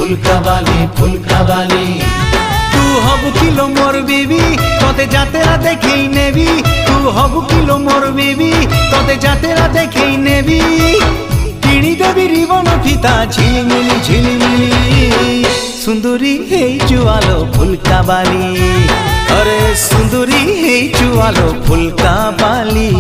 ফুলকা বালি তু হবু কিলো মোর বিবি তোতে জাতেরা দেখেই নেবি তু হবু কিলো মোর বিবি তোতে জাতেরা দেখেই নেবি কিনি দেবি রিবন ফিতা ঝিলিমিলি সুন্দরী হেই চুয়ালো ফুলকা বালি আরে সুন্দরী হেই চুয়ালো ফুলকা বালি।